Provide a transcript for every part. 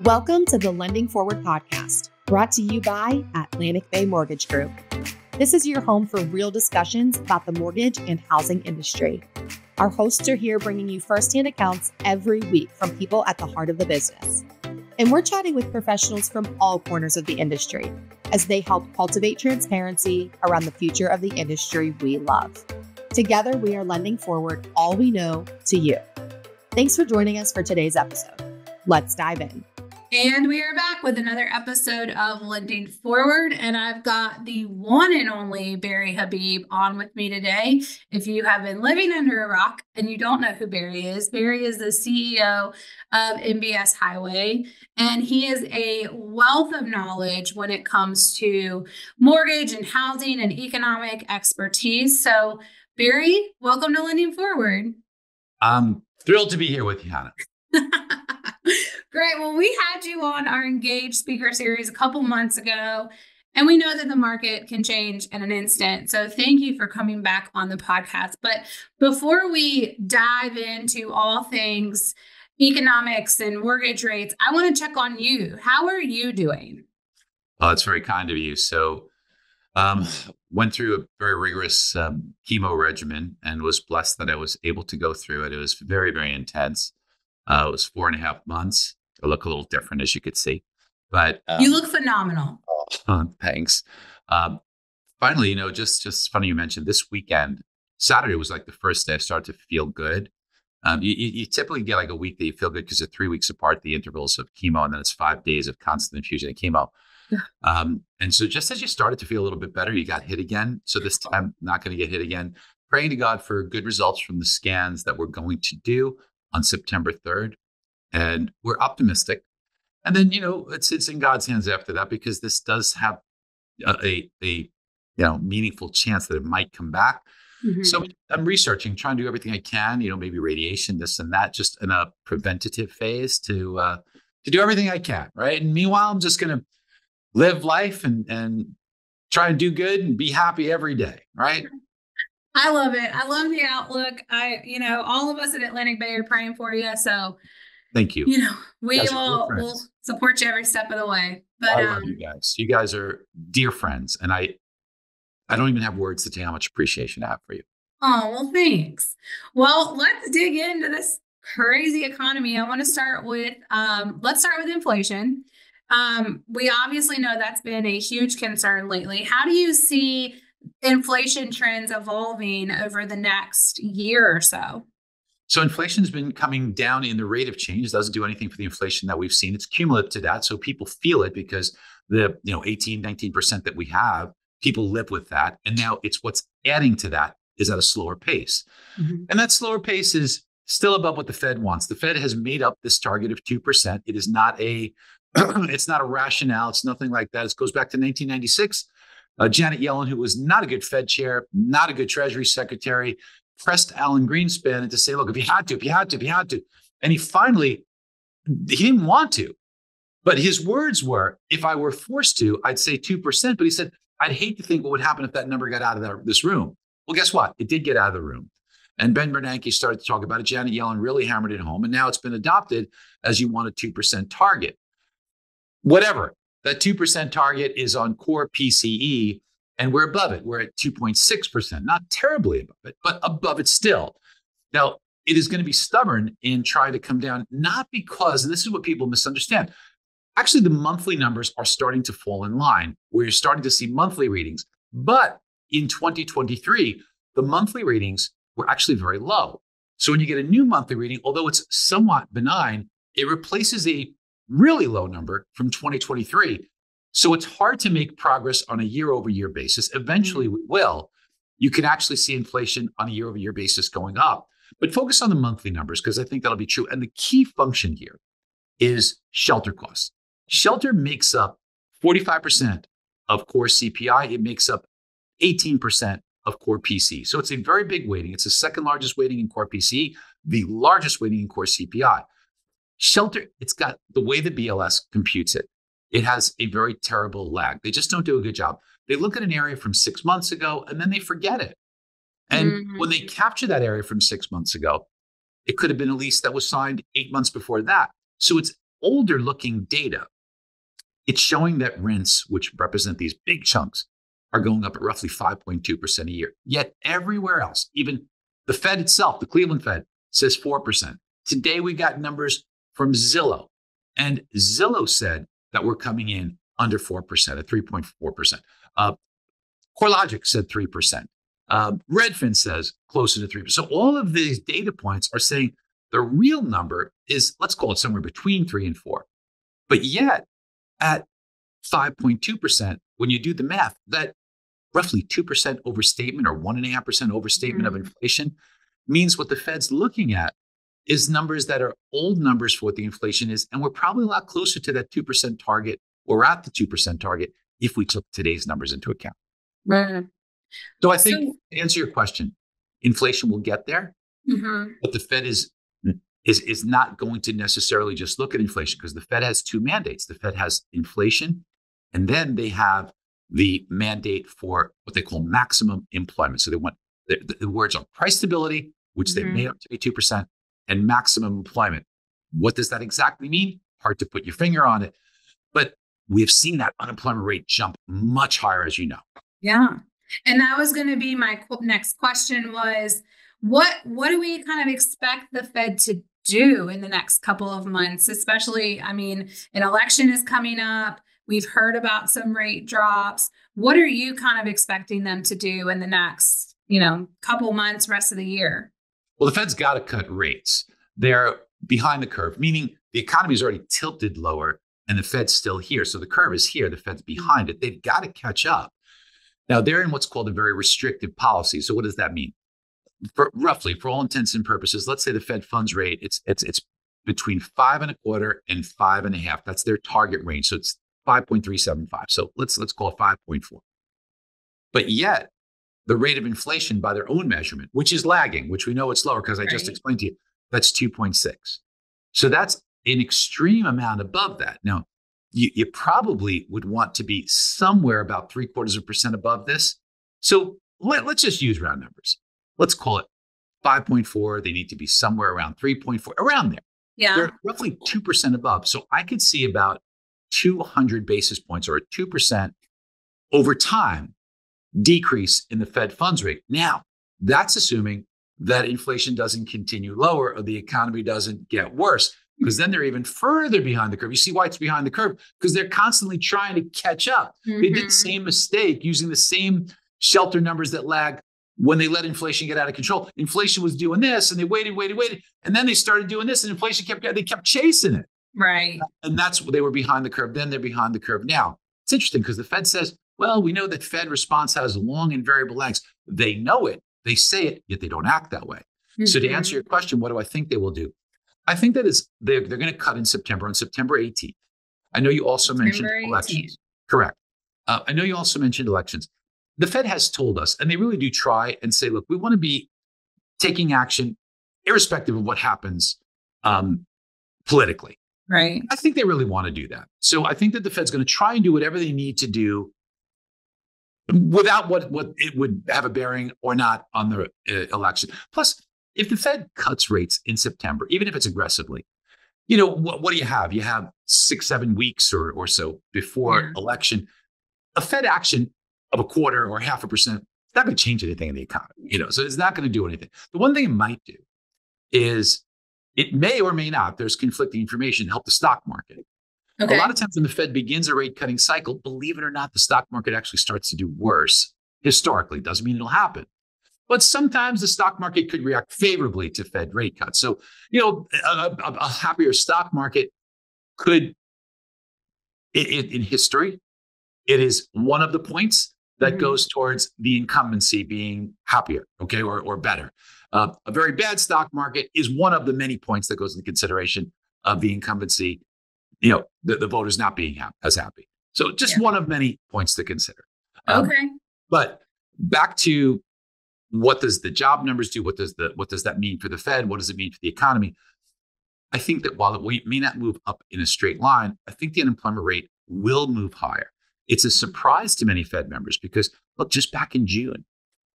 Welcome to the Lending Forward podcast, brought to you by Atlantic Bay Mortgage Group. This is your home for real discussions about the mortgage and housing industry. Our hosts are here bringing you firsthand accounts every week from people at the heart of the business. And we're chatting with professionals from all corners of the industry as they help cultivate transparency around the future of the industry we love. Together, we are lending forward all we know to you. Thanks for joining us for today's episode. Let's dive in. And we are back with another episode of Lending Forward, and I've got the one and only Barry Habib on with me today. If you have been living under a rock and you don't know who Barry is the CEO of MBS Highway, and he is a wealth of knowledge when it comes to mortgage and housing and economic expertise. So, Barry, welcome to Lending Forward. I'm thrilled to be here with you, Hannah. Great. Well, we had you on our Engaged Speaker Series a couple months ago, and we know that the market can change in an instant. So thank you for coming back on the podcast. But before we dive into all things economics and mortgage rates, I want to check on you. How are you doing? Oh, that's very kind of you. So went through a very rigorous chemo regimen and was blessed that I was able to go through it. It was very, very intense. It was 4.5 months. I look a little different, as you could see, but you look phenomenal. Oh, thanks. Finally, just funny you mentioned this weekend. Saturday was like the first day I started to feel good. You typically get like a week that you feel good because they're 3 weeks apart, the intervals of chemo, and then it's 5 days of constant infusion of chemo. And so just as you started to feel a little bit better, you got hit again. So this time, not going to get hit again. Praying to God for good results from the scans that we're going to do on September 3rd. And we're optimistic. And then, it's in God's hands after that, because this does have a meaningful chance that it might come back. Mm-hmm. So I'm researching, trying to do everything I can, maybe radiation, this and that, just in a preventative phase to do everything I can. Right. And meanwhile, I'm just going to live life and try and do good and be happy every day. Right. I love it. I love the outlook. All of us at Atlantic Bay are praying for you. So thank you. We'll support you every step of the way. But I love you guys. You guys are dear friends. And I don't even have words to tell you how much appreciation I have for you. Oh, well, thanks. Well, let's dig into this crazy economy. I want to start with, let's start with inflation. We obviously know that's been a huge concern lately. How do you see inflation trends evolving over the next year or so? So inflation has been coming down in the rate of change. It doesn't do anything for the inflation that we've seen. It's cumulative to that. So people feel it because the 18, 19% that we have, people live with that. And now it's what's adding to that is at a slower pace. Mm-hmm. And that slower pace is still above what the Fed wants. The Fed has made up this target of 2%. It is not it's not a rationale. It's nothing like that. It goes back to 1996. Janet Yellen, who was not a good Fed chair, not a good Treasury secretary, pressed Alan Greenspan to say, look, if you had to. And he didn't want to. But his words were, if I were forced to, I'd say 2%. But he said, I'd hate to think what would happen if that number got out of this room. Well, guess what? It did get out of the room. And Ben Bernanke started to talk about it. Janet Yellen really hammered it home. And now it's been adopted as you want a 2% target. Whatever. That 2% target is on core PCE, and we're above it. We're at 2.6%, not terribly above it, but above it still. Now, it is going to be stubborn in trying to come down, not because, and this is what people misunderstand, actually the monthly numbers are starting to fall in line, where you're starting to see monthly readings. But in 2023, the monthly readings were actually very low. So when you get a new monthly reading, although it's somewhat benign, it replaces a really low number from 2023. So it's hard to make progress on a year-over-year basis. Eventually we will. You can actually see inflation on a year-over-year basis going up. But focus on the monthly numbers, because I think that'll be true. And the key function here is shelter costs. Shelter makes up 45% of core CPI. It makes up 18% of core PCE. So it's a very big weighting. It's the second largest weighting in core PCE, the largest weighting in core CPI. Shelter, it's got the way the BLS computes it. It has a very terrible lag. They just don't do a good job. They look at an area from 6 months ago and then they forget it. And when they capture that area from 6 months ago, it could have been a lease that was signed 8 months before that. So it's older looking data, it's showing that rents, which represent these big chunks, are going up at roughly 5.2% a year. Yet everywhere else, even the Fed itself, the Cleveland Fed, says 4%. Today we got numbers from Zillow, and Zillow said that we're coming in under 4% at 3.4%. CoreLogic said 3%. Redfin says closer to 3%. So all of these data points are saying the real number is, let's call it somewhere between 3 and 4. But yet at 5.2%, when you do the math, that roughly 2% overstatement or 1.5% overstatement of inflation means what the Fed's looking at is numbers that are old numbers for what the inflation is. And we're probably a lot closer to that 2% target, or at the 2% target, if we took today's numbers into account. Right. So I think, to answer your question, inflation will get there, but the Fed is not going to necessarily just look at inflation, because the Fed has two mandates. The Fed has inflation, and then they have the mandate for what they call maximum employment. So they want, the words are price stability, which they've made up to be 2%, and maximum employment. What does that exactly mean? Hard to put your finger on it, but we have seen that unemployment rate jump much higher, as you know. Yeah. And that was going to be my next question was, what do we kind of expect the Fed to do in the next couple of months? Especially, I mean, an election is coming up. We've heard about some rate drops. What are you kind of expecting them to do in the next, couple months, rest of the year? Well, the Fed's got to cut rates. They're behind the curve, meaning the economy is already tilted lower and the Fed's still here. So the curve is here. The Fed's behind it. They've got to catch up. Now, they're in what's called a very restrictive policy. So what does that mean? Roughly, for all intents and purposes, let's say the Fed funds rate, it's between 5.25% and 5.5%. That's their target range. So it's 5.375. So let's call it 5.4. But yet, the rate of inflation by their own measurement, which is lagging, which we know it's lower because I just explained to you, that's 2.6. So that's an extreme amount above that. Now, you probably would want to be somewhere about 0.75% above this. So let's just use round numbers. Let's call it 5.4. They need to be somewhere around 3.4, around there. Yeah. They're roughly 2% above. So I could see about 200 basis points or a 2% over time decrease in the Fed funds rate. Now, that's assuming that inflation doesn't continue lower or the economy doesn't get worse, because then they're even further behind the curve. You see why it's behind the curve? Because they're constantly trying to catch up. They did the same mistake using the same shelter numbers that lag when they let inflation get out of control. Inflation was doing this and they waited. And then they started doing this and inflation kept chasing it. Right. And that's they were behind the curve. Then they're behind the curve now. It's interesting because the Fed says, well, we know that Fed response has long and variable lags. They know it. They say it, yet they don't act that way. So to answer your question, what do I think they will do? I think that is they're going to cut in September, on September 18th. I know you also mentioned elections. Correct. I know you also mentioned elections. The Fed has told us, and they really do try and say, look, we want to be taking action irrespective of what happens politically. Right. I think they really want to do that. So I think that the Fed's going to try and do whatever they need to do without what it would have a bearing or not on the election. Plus, if the Fed cuts rates in September, even if it's aggressively, what do you have? You have 6-7 weeks or so before election. A Fed action of 1/4 or 0.5%, it's not going to change anything in the economy. So it's not going to do anything. The one thing it might do is it may or may not, there's conflicting information, help the stock market. Okay. A lot of times when the Fed begins a rate cutting cycle, believe it or not, the stock market actually starts to do worse. Historically, doesn't mean it'll happen. But sometimes the stock market could react favorably to Fed rate cuts. So, a happier stock market could, in history, it is one of the points that goes towards the incumbency being happier, okay, or better. A very bad stock market is one of the many points that goes into consideration of the incumbency, the voters not being as happy. So just one of many points to consider. Okay. But back to, what does the job numbers do? What does that mean for the Fed? What does it mean for the economy? I think that while it may not move up in a straight line, I think the unemployment rate will move higher. It's a surprise to many Fed members because, look, just back in June,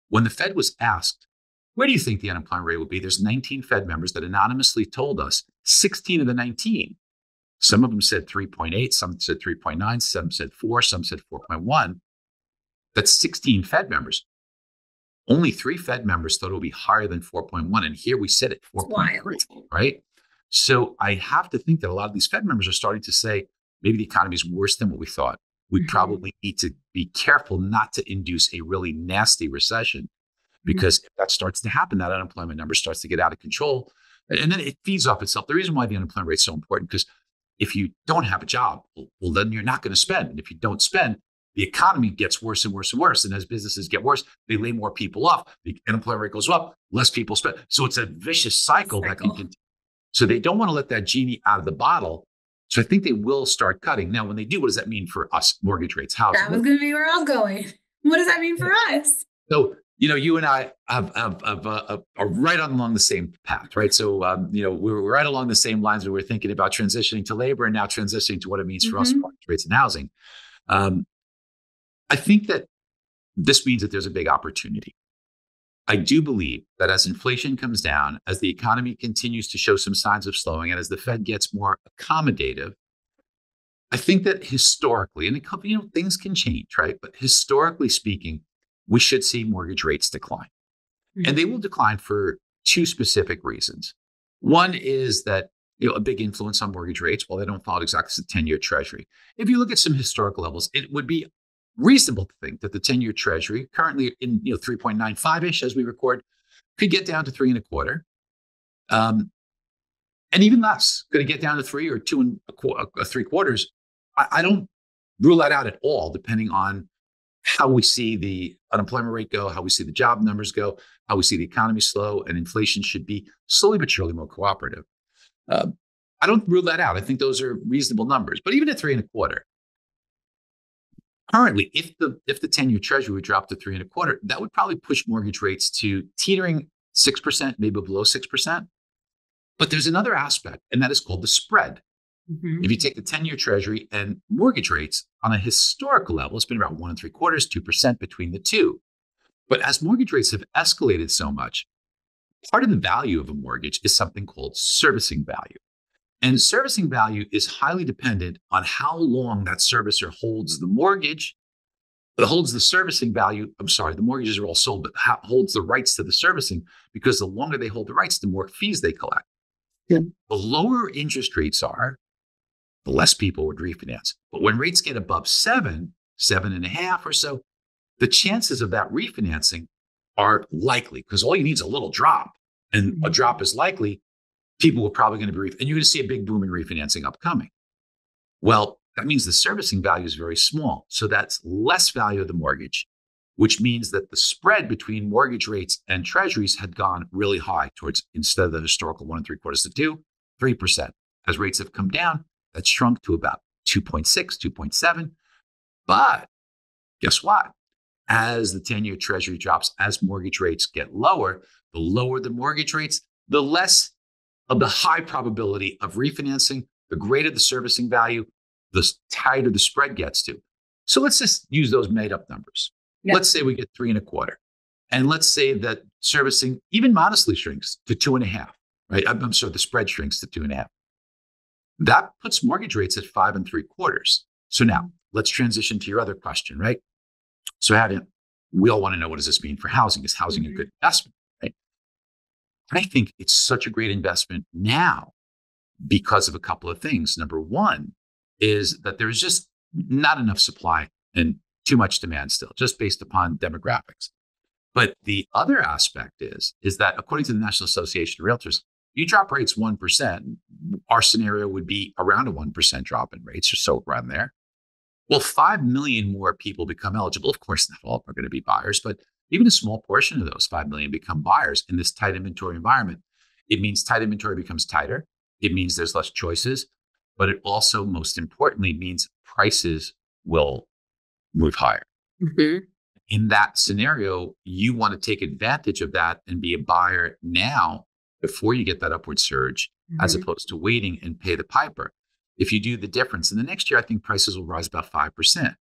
when the Fed was asked, where do you think the unemployment rate will be? There's 19 Fed members that anonymously told us 16 of the 19 Some of them said 3.8, some said 3.9, some said 4, some said 4.1. That's 16 Fed members. Only 3 Fed members thought it would be higher than 4.1. And here we sit at 4.3, right? So I have to think that a lot of these Fed members are starting to say, maybe the economy is worse than what we thought. We probably need to be careful not to induce a really nasty recession, because if that starts to happen, that unemployment number starts to get out of control. And then it feeds off itself. The reason why the unemployment rate is so important, because if you don't have a job, well, then you're not going to spend. And if you don't spend, the economy gets worse and worse and worse. And as businesses get worse, they lay more people off. The unemployment rate goes up, less people spend. So it's a vicious cycle that can continue. So they don't want to let that genie out of the bottle. So I think they will start cutting. Now, when they do, what does that mean for us? Mortgage rates, housing. That was going to be where I was going. What does that mean for us? So, you and I are right along the same path, right? So, we're right along the same lines where we're thinking about transitioning to labor and now transitioning to what it means for us, mortgage rates and housing. I think that this means that there's a big opportunity. I do believe that as inflation comes down, as the economy continues to show some signs of slowing, and as the Fed gets more accommodative, I think that historically, and things can change, right? But historically speaking, we should see mortgage rates decline. And they will decline for 2 specific reasons. One is that a big influence on mortgage rates, while they don't follow exactly the 10-year Treasury. If you look at some historical levels, it would be reasonable to think that the 10-year Treasury, currently in 3.95-ish as we record, could get down to 3.25, and even less. Could it get down to 3 or 2.75? I don't rule that out at all, depending on how we see the unemployment rate go, how we see the job numbers go, how we see the economy slow, and inflation should be slowly but surely more cooperative. I don't rule that out. I think those are reasonable numbers. But even at 3.25, currently, if the 10-year Treasury would drop to 3.25, that would probably push mortgage rates to teetering 6%, maybe below 6%. But there's another aspect, and that is called the spread. If you take the 10-year Treasury and mortgage rates on a historical level, it's been about 1.75%, 2% between the two. But as mortgage rates have escalated so much, part of the value of a mortgage is something called servicing value. And servicing value is highly dependent on how long that servicer holds the mortgage, holds the servicing value. The mortgages are all sold, but holds the rights to the servicing, because the longer they hold the rights, the more fees they collect. The lower interest rates are, the less people would refinance. But when rates get above 7.5 or so, the chances of that refinancing are likely, because all you need is a little drop, and a drop is likely. People are probably going to be, and you're going to see a big boom in refinancing upcoming. Well, that means the servicing value is very small. So that's less value of the mortgage, which means that the spread between mortgage rates and treasuries had gone really high towards, instead of the historical 1.75 to 2, 3%. As rates have come down, that's shrunk to about 2.6, 2.7. But guess what? As the 10-year Treasury drops, as mortgage rates get lower, the lower the mortgage rates, the less of the high probability of refinancing, the greater the servicing value, the tighter the spread gets to. So let's just use those made up numbers. Let's say we get 3.25. And let's say that servicing even modestly shrinks to 2.5, right? I'm sorry, the spread shrinks to 2.5. That puts mortgage rates at 5.75. So now let's transition to your other question, right? So we all want to know, what does this mean for housing? Is housing a good investment, right? I think it's such a great investment now because of a couple of things. Number one is that there's just not enough supply and too much demand still, just based upon demographics. But the other aspect is that according to the National Association of Realtors, you drop rates 1%, our scenario would be around a 1% drop in rates, or so around there. Well, 5 million more people become eligible. Of course, not all are going to be buyers, but even a small portion of those 5 million become buyers in this tight inventory environment. It means tight inventory becomes tighter. It means there's less choices, but it also, most importantly, means prices will move higher. In that scenario, you want to take advantage of that and be a buyer now before you get that upward surge, as opposed to waiting and pay the piper. If you do the difference, in the next year, I think prices will rise about 5%.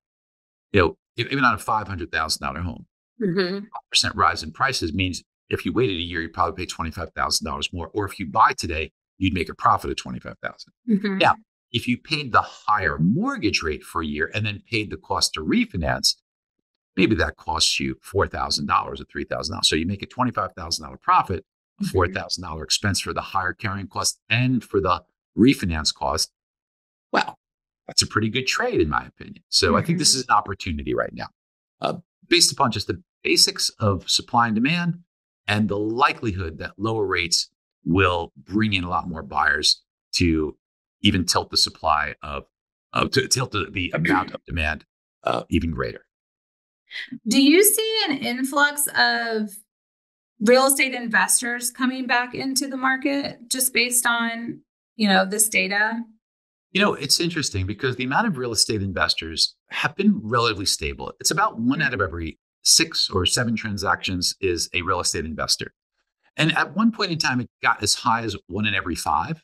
Even on a $500,000 home, 5% rise in prices means if you waited a year, you'd probably pay $25,000 more. Or if you buy today, you'd make a profit of $25,000. Now, if you paid the higher mortgage rate for a year and then paid the cost to refinance, maybe that costs you $4,000 or $3,000. So you make a $25,000 profit, a $4,000 expense for the higher carrying cost and for the refinance cost. Well, that's a pretty good trade, in my opinion. So I think this is an opportunity right now, based upon just the basics of supply and demand and the likelihood that lower rates will bring in a lot more buyers to even tilt the supply to tilt the amount of demand even greater. Do you see an influx of real estate investors coming back into the market just based on, this data? It's interesting because the amount of real estate investors have been relatively stable. It's about 1 out of every 6 or 7 transactions is a real estate investor. And at one point in time, it got as high as 1 in every 5.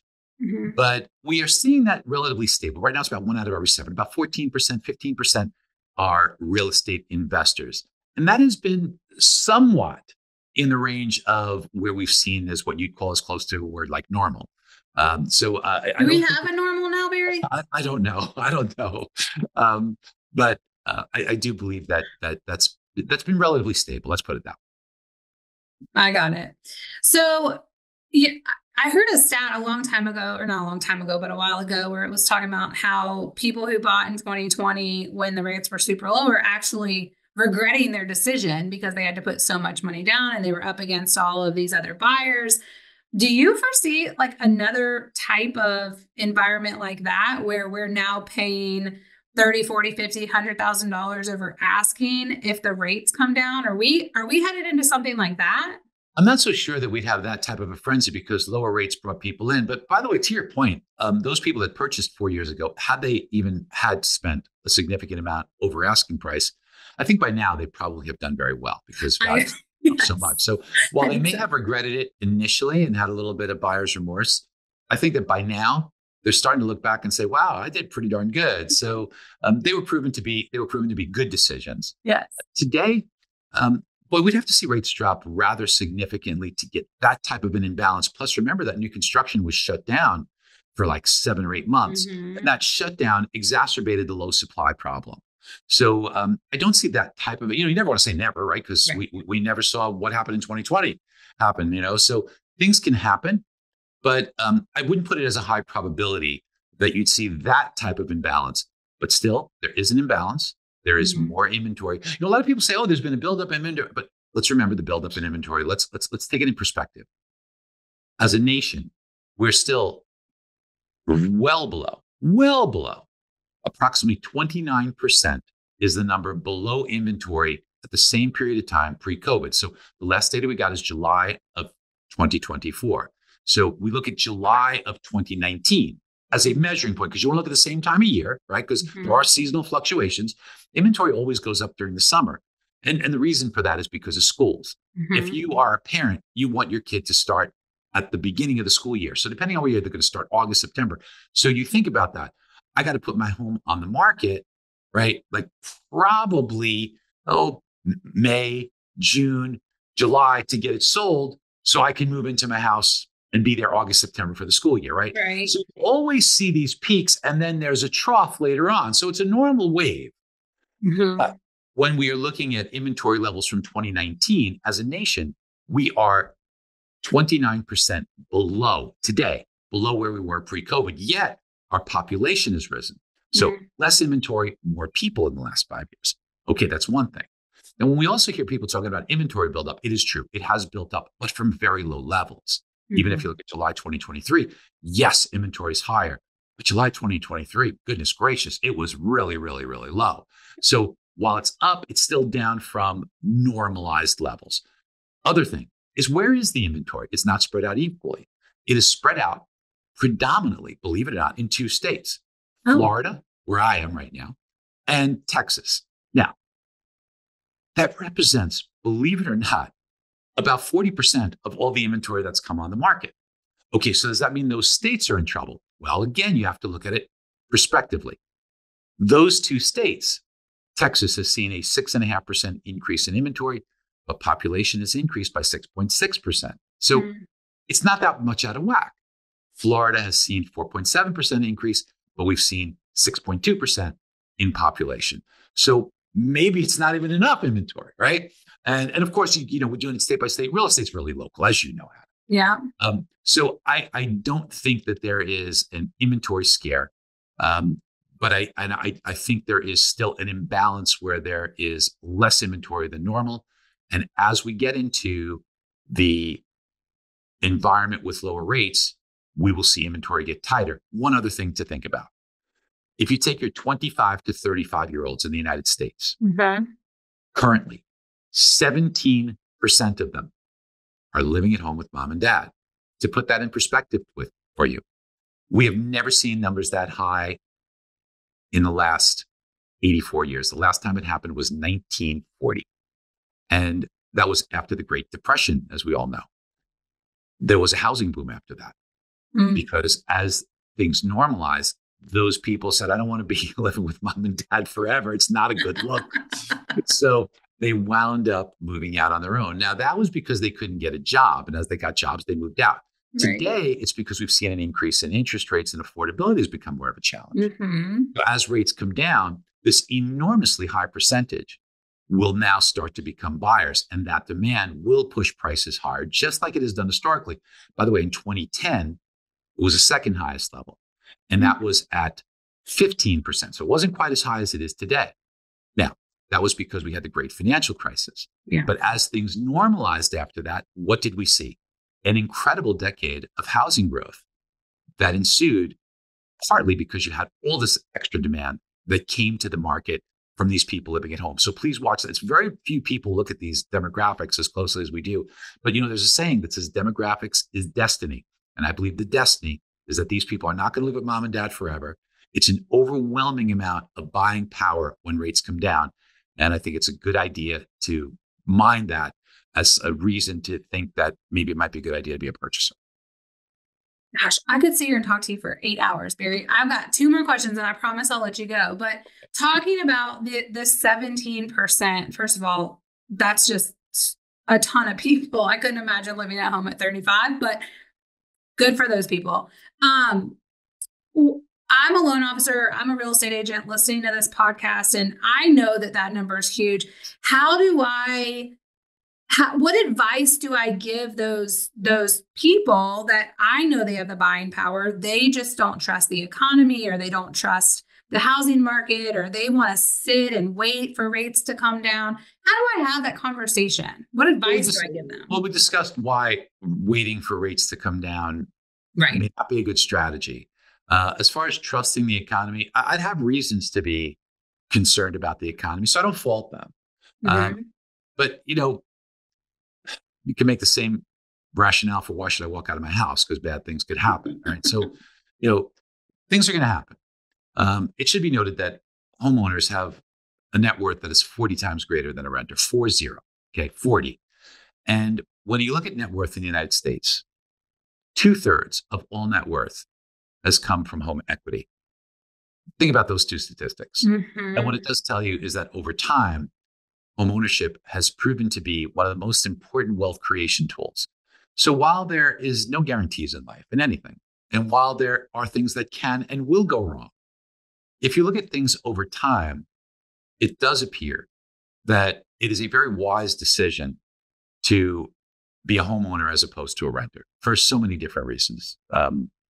But we are seeing that relatively stable. Right now, it's about 1 out of every 7. About 14%, 15% are real estate investors. And that has been somewhat in the range of where we've seen as what you'd call as close to a word like normal. Do we have a normal now, Barry? I don't know. But I do believe that's been relatively stable. Let's put it that way. I got it. So yeah, I heard a stat a long time ago, or not a long time ago, but a while ago, where it was talking about how people who bought in 2020 when the rates were super low were actually regretting their decision because they had to put so much money down and they were up against all of these other buyers. Do you foresee like another type of environment like that where we're now paying $30,000, $40,000, $50,000, $100,000 over asking if the rates come down? Are we headed into something like that? I'm not so sure that we'd have that type of a frenzy because lower rates brought people in. But by the way, to your point, those people that purchased 4 years ago, had they even had spent a significant amount over asking price, I think by now they probably have done very well because values so much. So while they may have regretted it initially and had a little bit of buyer's remorse, I think that by now they're starting to look back and say, "Wow, I did pretty darn good." So they were proven to be good decisions. Yes. Today, boy, we'd have to see rates drop rather significantly to get that type of an imbalance. Plus, remember that new construction was shut down for like 7 or 8 months, and that shutdown exacerbated the low supply problem. So I don't see that type of, you never want to say never, right? Because we never saw what happened in 2020 happen, so things can happen, but I wouldn't put it as a high probability that you'd see that type of imbalance. But still, there is an imbalance. There is more inventory. A lot of people say, "Oh, there's been a buildup in inventory," but let's remember the buildup in inventory. Let's take it in perspective. As a nation, we're still well below. Approximately 29% is the number below inventory at the same period of time pre-COVID. So the last data we got is July of 2024. So we look at July of 2019 as a measuring point because you want to look at the same time of year, right? Because there are seasonal fluctuations. Inventory always goes up during the summer. And the reason for that is because of schools. If you are a parent, you want your kid to start at the beginning of the school year. So depending on what year, they're going to start August, September. So you think about that. I got to put my home on the market, right? Like probably, May, June, July to get it sold so I can move into my house and be there August, September for the school year, right? Right. So you always see these peaks and then there's a trough later on. So it's a normal wave. When we are looking at inventory levels from 2019 as a nation, we are 29% below today, below where we were pre-COVID, yet our population has risen. So less inventory, more people in the last 5 years. Okay, that's one thing. And when we also hear people talking about inventory buildup, it is true. It has built up, but from very low levels. Even if you look at July 2023, yes, inventory is higher. But July 2023, goodness gracious, it was really, really, really low. So while it's up, it's still down from normalized levels. Other thing is, where is the inventory? It's not spread out equally. It is spread out predominantly, believe it or not, in 2 states, Florida, where I am right now, and Texas. Now, that represents, believe it or not, about 40% of all the inventory that's come on the market. Okay, so does that mean those states are in trouble? Well, again, you have to look at it prospectively. Those 2 states, Texas has seen a 6.5% increase in inventory, but population has increased by 6.6%. So it's not that much out of whack. Florida has seen 4.7% increase, but we've seen 6.2% in population. So maybe it's not even enough inventory, right? And of course, we're doing it state by state. Real estate's really local, as you know, Hannah. Yeah. So I don't think that there is an inventory scare, but I think there is still an imbalance where there is less inventory than normal. And as we get into the environment with lower rates, we will see inventory get tighter. One other thing to think about. If you take your 25 to 35-year-olds in the United States, currently 17% of them are living at home with mom and dad. To put that in perspective for you, we have never seen numbers that high in the last 84 years. The last time it happened was 1940. And that was after the Great Depression, as we all know. There was a housing boom after that because as things normalized, those people said, I don't want to be living with mom and dad forever. It's not a good look. So they wound up moving out on their own. Now, that was because they couldn't get a job. And as they got jobs, they moved out. Right. Today, it's because we've seen an increase in interest rates and affordability has become more of a challenge. So as rates come down, this enormously high percentage will now start to become buyers. And that demand will push prices higher, just like it has done historically. By the way, in 2010, it was the second highest level. And that was at 15%. So it wasn't quite as high as it is today. Now, that was because we had the great financial crisis. Yeah. But as things normalized after that, what did we see? An incredible decade of housing growth that ensued, partly because you had all this extra demand that came to the market from these people living at home. So please watch that. It's very few people look at these demographics as closely as we do. But there's a saying that says demographics is destiny. And I believe the destiny is that these people are not going to live with mom and dad forever. It's an overwhelming amount of buying power when rates come down. And I think it's a good idea to mind that as a reason to think that maybe it might be a good idea to be a purchaser. Gosh, I could sit here and talk to you for 8 hours, Barry. I've got 2 more questions and I promise I'll let you go. But talking about the 17%, first of all, that's just a ton of people. I couldn't imagine living at home at 35, but good for those people. I'm a loan officer. I'm a real estate agent listening to this podcast, and I know that number is huge. What advice do I give those people that I know they have the buying power? They just don't trust the economy, or they don't trust the housing market, or they want to sit and wait for rates to come down. How do I have that conversation? What advice do I give them? Well, we discussed why waiting for rates to come down may not be a good strategy. As far as trusting the economy, I'd have reasons to be concerned about the economy, so I don't fault them. But, you can make the same rationale for why should I walk out of my house, because bad things could happen. Right. So, things are going to happen. It should be noted that homeowners have a net worth that is 40 times greater than a renter, 40. Okay, 40. And when you look at net worth in the United States, 2/3 of all net worth has come from home equity. Think about those two statistics. And what it does tell you is that over time, home ownership has proven to be one of the most important wealth creation tools. So while there is no guarantees in life in anything, and while there are things that can and will go wrong, if you look at things over time, it does appear that it is a very wise decision to be a homeowner as opposed to a renter for so many different reasons.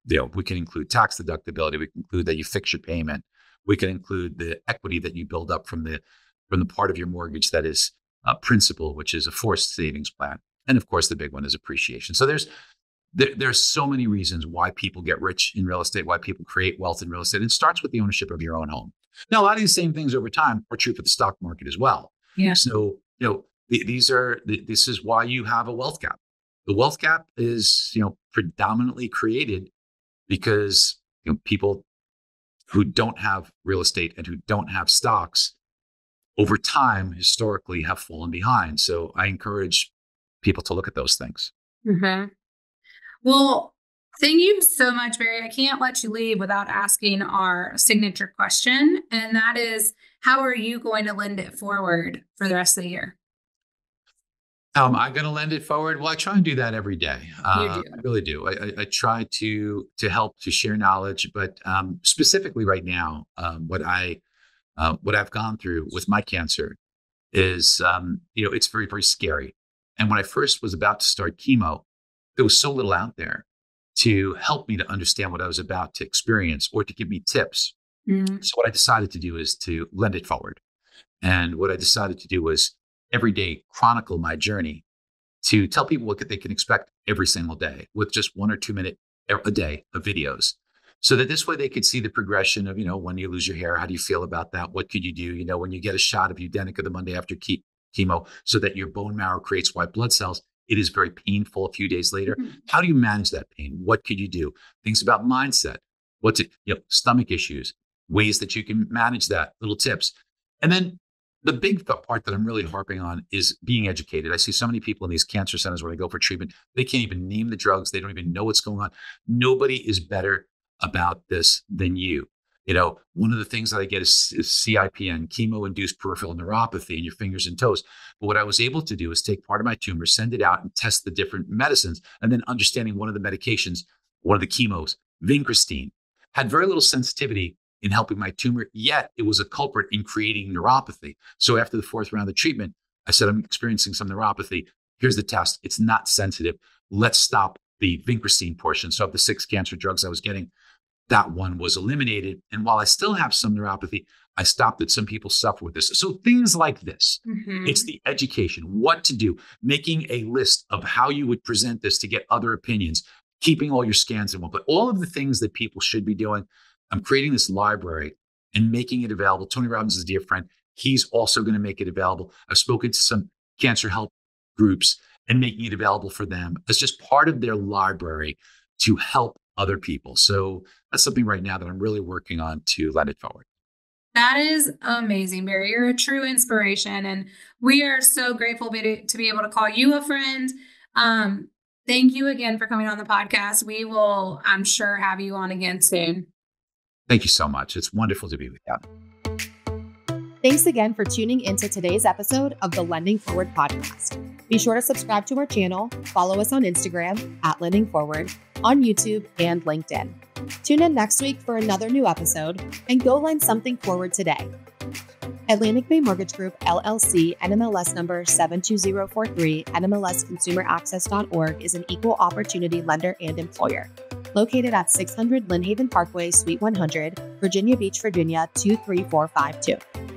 We can include tax deductibility. We can include that you fix your payment. We can include the equity that you build up from the part of your mortgage that is principal, which is a forced savings plan. And of course, the big one is appreciation. So there's so many reasons why people get rich in real estate, why people create wealth in real estate. It starts with the ownership of your own home. Now, a lot of these same things over time are true for the stock market as well. Yeah. So, this is why you have a wealth gap. The wealth gap is, predominantly created because, people who don't have real estate and who don't have stocks over time historically have fallen behind. So I encourage people to look at those things. Well, thank you so much, Barry. I can't let you leave without asking our signature question. And that is, how are you going to lend it forward for the rest of the year? I'm going to lend it forward. Well, I try and do that every day. You do. I really do. I try to help, to share knowledge, but specifically right now, what I've gone through with my cancer is, it's very, very scary. And when I first was about to start chemo, there was so little out there to help me to understand what I was about to experience or to give me tips. Mm. So what I decided to do is to lend it forward. And what I decided to do was every day chronicle my journey to tell people what they can expect every single day with just 1 or 2 minute a day of videos. So that this way they could see the progression of, when you lose your hair, how do you feel about that? What could you do? When you get a shot of Udenica the Monday after chemo, so that your bone marrow creates white blood cells. It is very painful a few days later. Mm-hmm. How do you manage that pain? What could you do? Things about mindset, stomach issues, ways that you can manage that, little tips. And then the big part that I'm really harping on is being educated. I see so many people in these cancer centers where they go for treatment. They can't even name the drugs. They don't even know what's going on. Nobody is better about this than you. One of the things that I get is CIPN, chemo-induced peripheral neuropathy in your fingers and toes. But what I was able to do is take part of my tumor, send it out and test the different medicines. And then understanding one of the medications, one of the chemos, vincristine, had very little sensitivity in helping my tumor, yet it was a culprit in creating neuropathy. So after the 4th round of treatment, I said, I'm experiencing some neuropathy. Here's the test. It's not sensitive. Let's stop the vincristine portion. So of the 6 cancer drugs I was getting, that one was eliminated. And while I still have some neuropathy, I stopped it. Some people suffer with this. So things like this, It's the education, what to do, making a list of how you would present this to get other opinions, keeping all your scans in one, but all of the things that people should be doing. I'm creating this library and making it available. Tony Robbins is a dear friend. He's also going to make it available. I've spoken to some cancer help groups and making it available for them as just part of their library to help other people. So that's something right now that I'm really working on to lend it forward. That is amazing, Barry. You're a true inspiration. And we are so grateful to be able to call you a friend. Thank you again for coming on the podcast. We will, I'm sure, have you on again soon. Thank you so much. It's wonderful to be with you. Thanks again for tuning into today's episode of the Lending Forward podcast. Be sure to subscribe to our channel, follow us on Instagram @LendingForward, on YouTube and LinkedIn. Tune in next week for another new episode and go lend something forward today. Atlantic Bay Mortgage Group, LLC, NMLS number 72043, NMLSconsumeraccess.org is an equal opportunity lender and employer. Located at 600 Lynn Haven Parkway, Suite 100, Virginia Beach, Virginia 23452.